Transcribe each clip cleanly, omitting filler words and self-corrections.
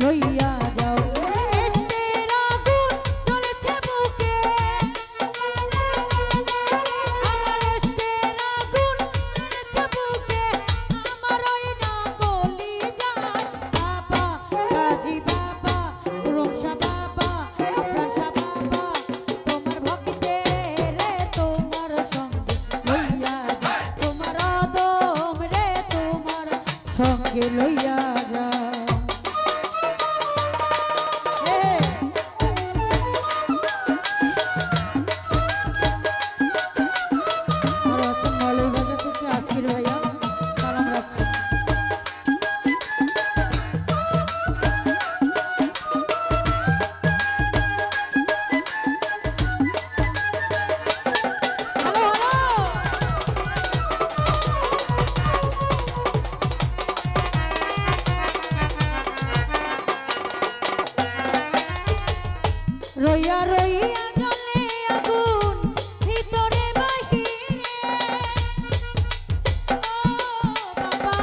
লইয়া যাও ইশকের আগুন জ্বলছে বুকে আমার ইশকের আগুন জ্বলছে বুকে আমার ওই না গলি যায় বাবা কাজী বাবা রমশা বাবা আফরান শাহ বাবা তোমার ভক্তে রে তোমার সঙ্গে লইয়া যা তোমার আদম রে তোমার সঙ্গে লইয়া যা রইয়া রইয়া জ্বলে আগুন ভিতরে বাহিরে ও বাবা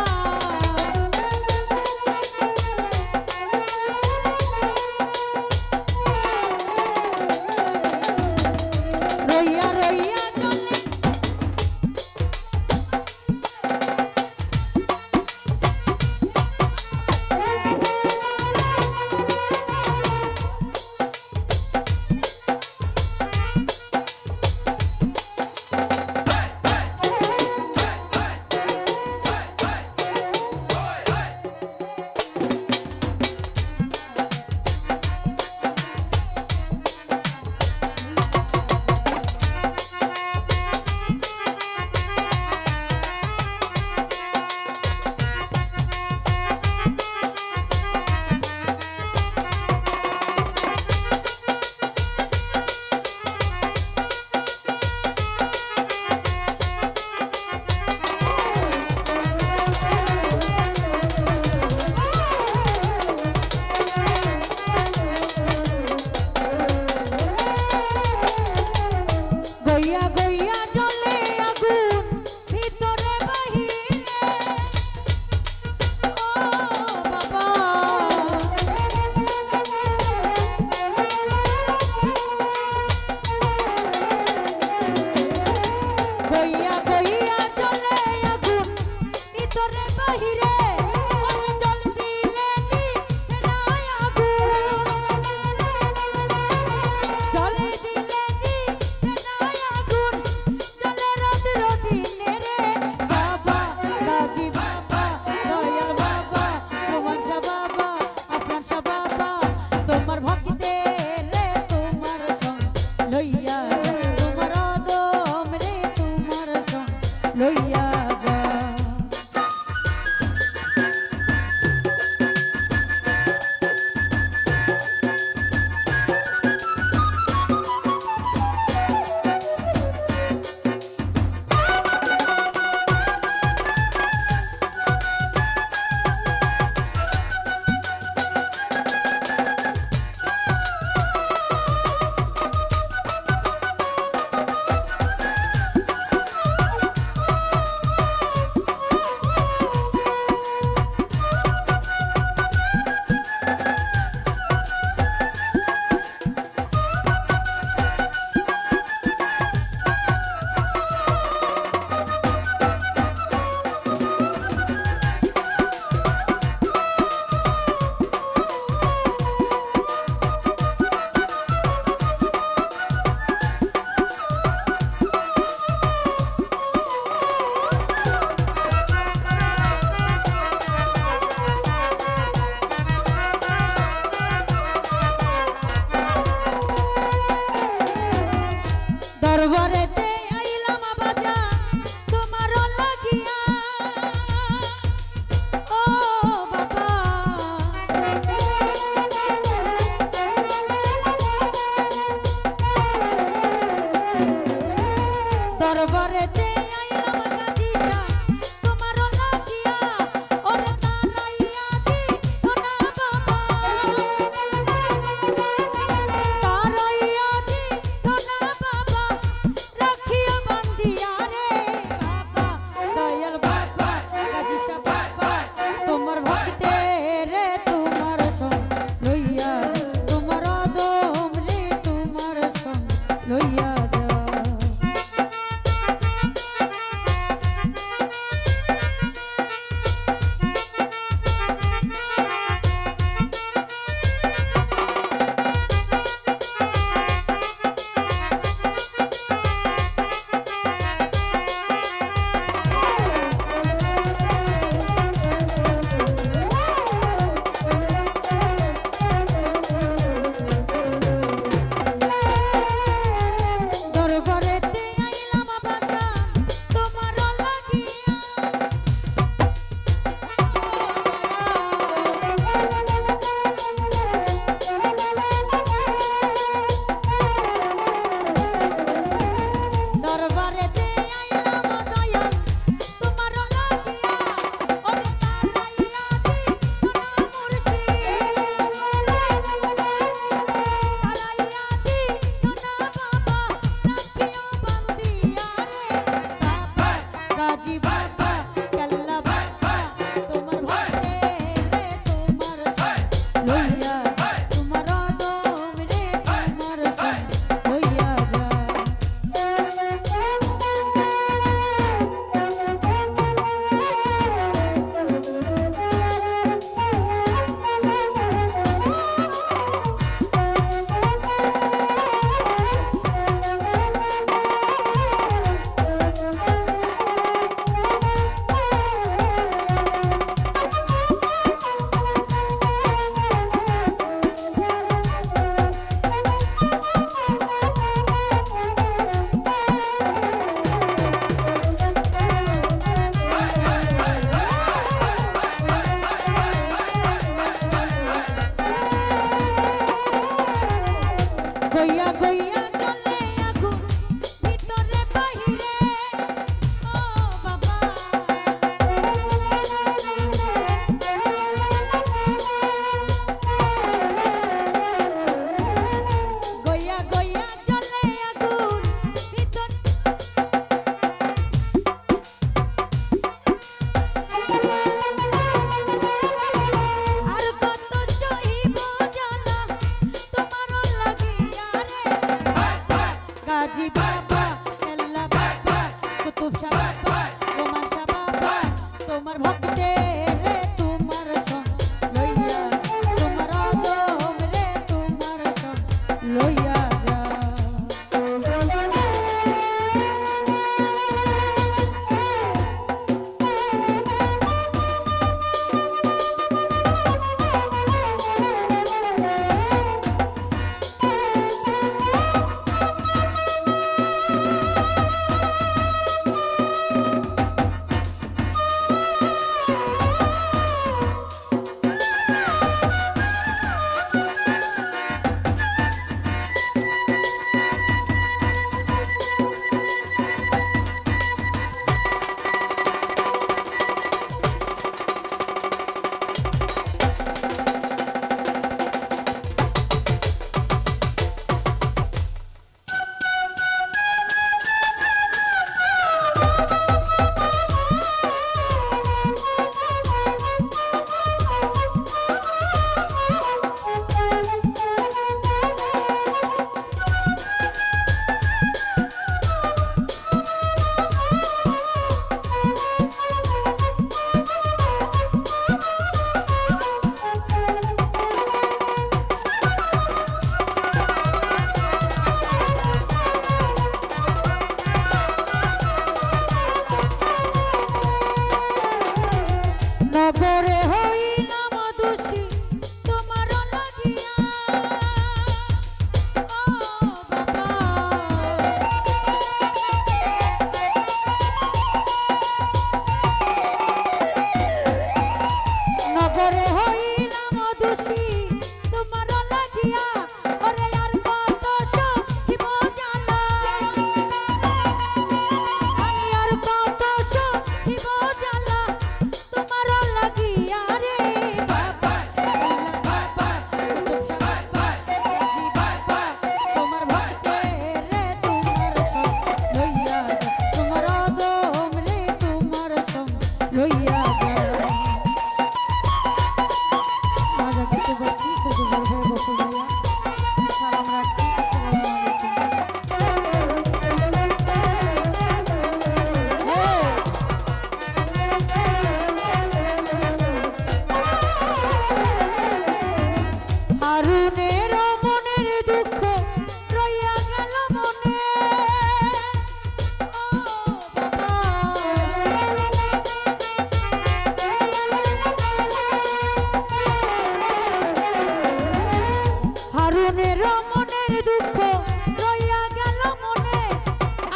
রইয়া রইয়া জ্বলে গইয়া গইয়া জ্বলে আগুন ভিতরে বাহিরে ও বাবা গইয়া গইয়া জ্বলে আগুন ভিতরে বাহিরে ওরে জল দিলে নিভে না আগুন জল দিলে নিভে না আগুন জলে রোদ রোদিনে রে বাবা কাজী বাবা দয়াল বাবা রহমান শাহ বাবা আফরান শাহ বাবা তোমার ভক্তে রে তোমার সঙ্গ লইয়া যা তোমার আদম রে তোমার সঙ্গ লইয়া যা দরবারেতে আইলাম বাজা তোমার লাগিয়া ও বাবা দরবারেতে আইলাম গাজী শাহ তোমার লাগিয়া ওরে তারাইয়া দি সোনা বাবা তারাইয়া দি সোনা বাবা লইয়া তোমার অদম রে তোমার সঙ্গ লইয়া যা গইয়া গইয়া চলে আগুন ভিতরে বাহিরে ও বাবা গইয়া গইয়া চলে আগুন ভিতরে আর কত সহিব জ্বালা তোমার লাগিয়া গাজী বাবা কেল্লা বাবা কুতুব শাহ বাবা ওমর শাহ বাবা তোমার ভক্তের রে তোমার সঙ্গ লইয়া তোমার অদম রে তোমার সঙ্গ লইয়া যা নগরে হইলাম দোষী তোমার লাগিয়া ও বাবা নগরে হইলাম দোষী তোমার লাগিয়া ওরে আর কত সহিব জ্বালা আমি আর কত সহিব জ্বালা তোমার লাগিয়া রে বাবা বাবা কুতুব শাহ বাবা গাজী বাবা তোমার ভক্তের রে তোমার সঙ্গ লইয়া যা তোমার অদম রে তোমার সঙ্গ লইয়া যা রাজা কিছু বলছি শুধু বলবো বসে ভাইয়া সালাম রাখছি আসসালামু আলাইকুম হারুনের মনের দুঃখ রইয়া গেল মনে ও বাবা হারুনের মনের দুঃখ রইয়া গেল মনে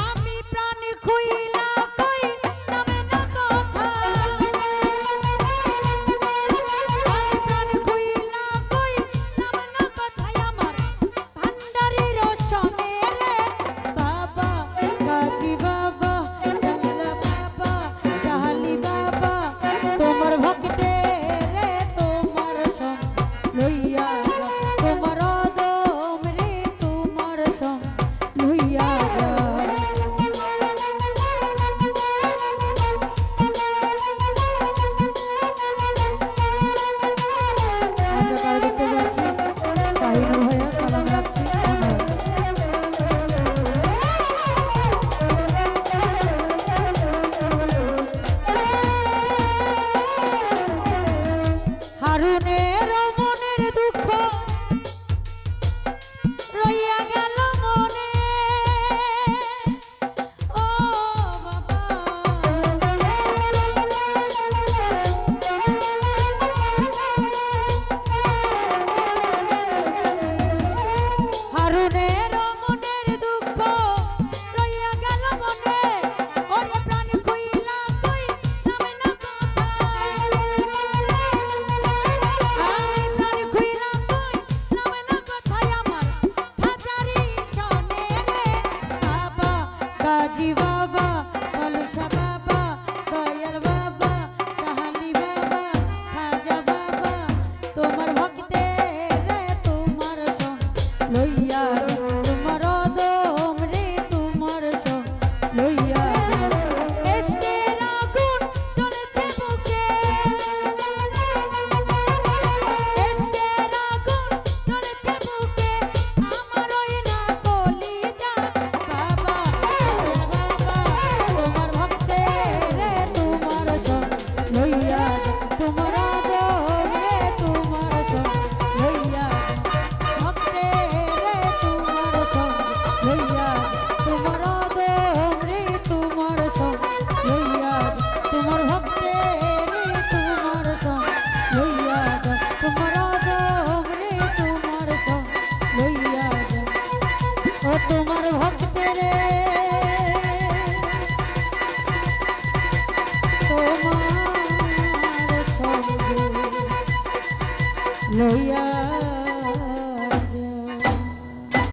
আমি প্রাণ খুইলা কই নামে না কথা আমি প্রাণ খুইলা কই নামে না কথাই আমার ভান্ডারির সনে রে বাবা গাজী বাবা জানলা বাবা শাহালি বাবা তোমার ভক্তের রে তোমার সঙ্গ লইয়া যা তোমার অদম রে তোমার যায়